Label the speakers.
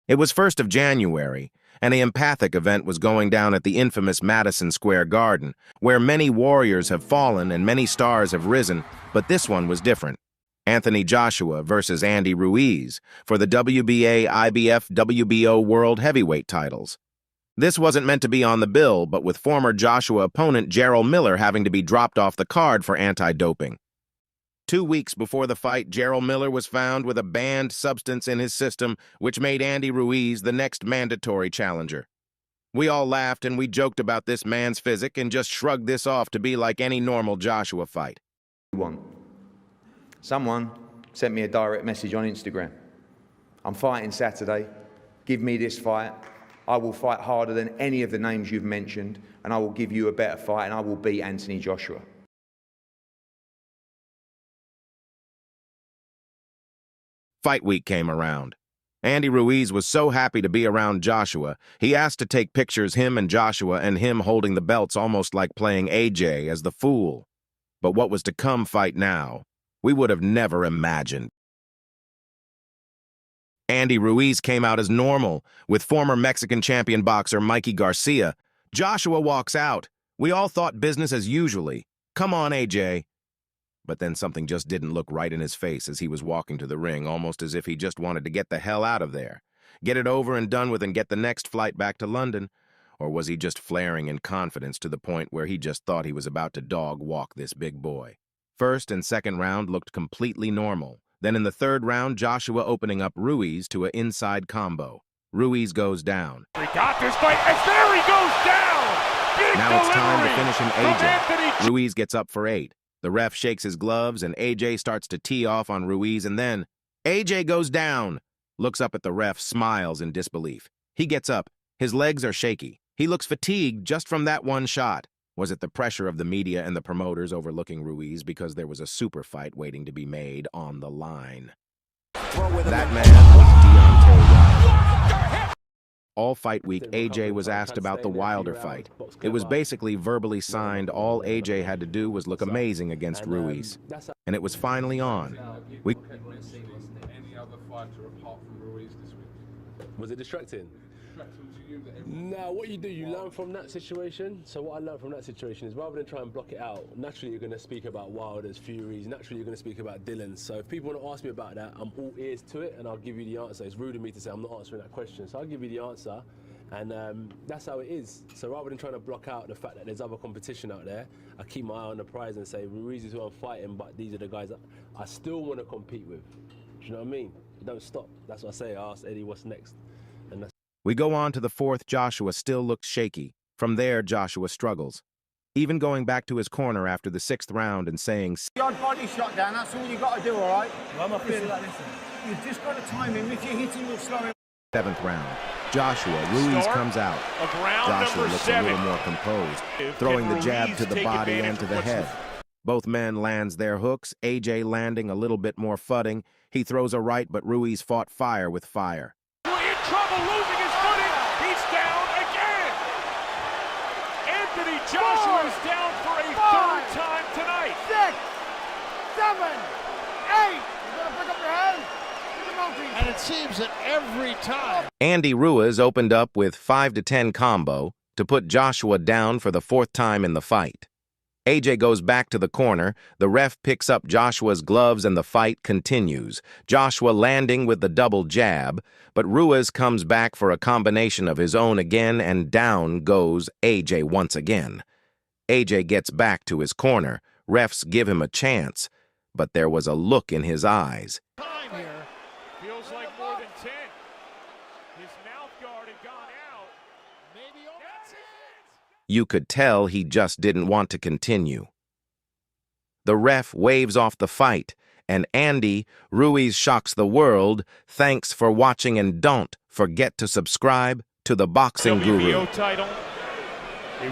Speaker 1: It was 1st of January, and the empathic event was going down at the infamous Madison Square Garden, where many warriors have fallen and many stars have risen, but this one was different. Anthony Joshua versus Andy Ruiz for the WBA, IBF, WBO World Heavyweight titles. This wasn't meant to be on the bill, but with former Joshua opponent Jarrell Miller having to be dropped off the card for anti-doping. 2 weeks before the fight, Jarrell Miller was found with a banned substance in his system, which made Andy Ruiz the next mandatory challenger. We all laughed and we joked about this man's physique and just shrugged this off to be like any normal Joshua fight.
Speaker 2: Someone sent me a direct message on Instagram. I'm fighting Saturday. Give me this fight. I will fight harder than any of the names you've mentioned, and I will give you a better fight, and I will beat Anthony Joshua.
Speaker 1: Fight week came around. Andy Ruiz was so happy to be around Joshua, he asked to take pictures him and Joshua and him holding the belts almost like playing AJ as the fool. But what was to come fight now, we would have never imagined. Andy Ruiz came out as normal, with former Mexican champion boxer Mikey Garcia. Joshua walks out. We all thought business as usually. Come on, AJ. But then something just didn't look right in his face as he was walking to the ring, almost as if he just wanted to get the hell out of there. Get it over and done with and get the next flight back to London. Or was he just flaring in confidence to the point where he just thought he was about to dog-walk this big boy? First and second round looked completely normal. Then in the third round, Joshua opening up Ruiz to an inside combo. Ruiz goes down.
Speaker 3: He got this fight, and there he goes down! Big
Speaker 1: now it's time to finish him,
Speaker 3: from
Speaker 1: AJ. Ruiz gets up for 8. The ref shakes his gloves, and AJ starts to tee off on Ruiz, and then AJ goes down. Looks up at the ref, smiles in disbelief. He gets up. His legs are shaky. He looks fatigued just from that one shot. Was it the pressure of the media and the promoters overlooking Ruiz because there was a super fight waiting to be made on the line? That man was Deontay Wilder. All fight week, AJ was asked about the Wilder fight. It was basically verbally signed. All AJ had to do was look amazing against Ruiz. And it was finally on.
Speaker 4: Any other fighter apart from Ruiz this week?
Speaker 5: Was it distracting? No, what you do, you learn from that situation. So what I learned from that situation is rather than try and block it out, naturally you're going to speak about Wilder's, Furies, naturally you're going to speak about Dylan's. So if people want to ask me about that, I'm all ears to it and I'll give you the answer. It's rude of me to say I'm not answering that question. So I'll give you the answer and that's how it is. So rather than trying to block out the fact that there's other competition out there, I keep my eye on the prize and say, Ruiz is who I'm fighting, but these are the guys that I still want to compete with. Do you know what I mean? Don't stop. That's what I say. I asked Eddie, what's next? And that's
Speaker 1: We go on to the fourth. Joshua still looks shaky. From there, Joshua struggles. Even going back to his corner after the 6th round and saying,
Speaker 6: Your body shot down, that's all you got to do, all right? Why am I feeling like this? You've just got to time him. If you hit him, you'll slow him.
Speaker 1: 7th round. Joshua, Ruiz comes out. Joshua looks a little more composed, throwing the jab to the body and to the head. Both men lands their hooks, AJ landing a little bit more fudding. He throws a right, but Ruiz fought fire with fire.
Speaker 3: In trouble, losing his footing. He's down again. Anthony Joshua is down for a third time tonight.
Speaker 6: 6, 7, 8. You got to pick up your head.
Speaker 7: And it seems that every time.
Speaker 1: Andy Ruiz opened up with 5-10 combo to put Joshua down for the 4th time in the fight. AJ goes back to the corner, the ref picks up Joshua's gloves and the fight continues. Joshua landing with the double jab, but Ruiz comes back for a combination of his own again and down goes AJ once again. AJ gets back to his corner, refs give him a chance, but there was a look in his eyes.
Speaker 3: Time here. Feels like more than 10. His mouth guard had gone out. Maybe that's it.
Speaker 1: You could tell he just didn't want to continue. The ref waves off the fight, and Andy Ruiz shocks the world. Thanks for watching and don't forget to subscribe to the Boxing Guru.
Speaker 3: WBO title.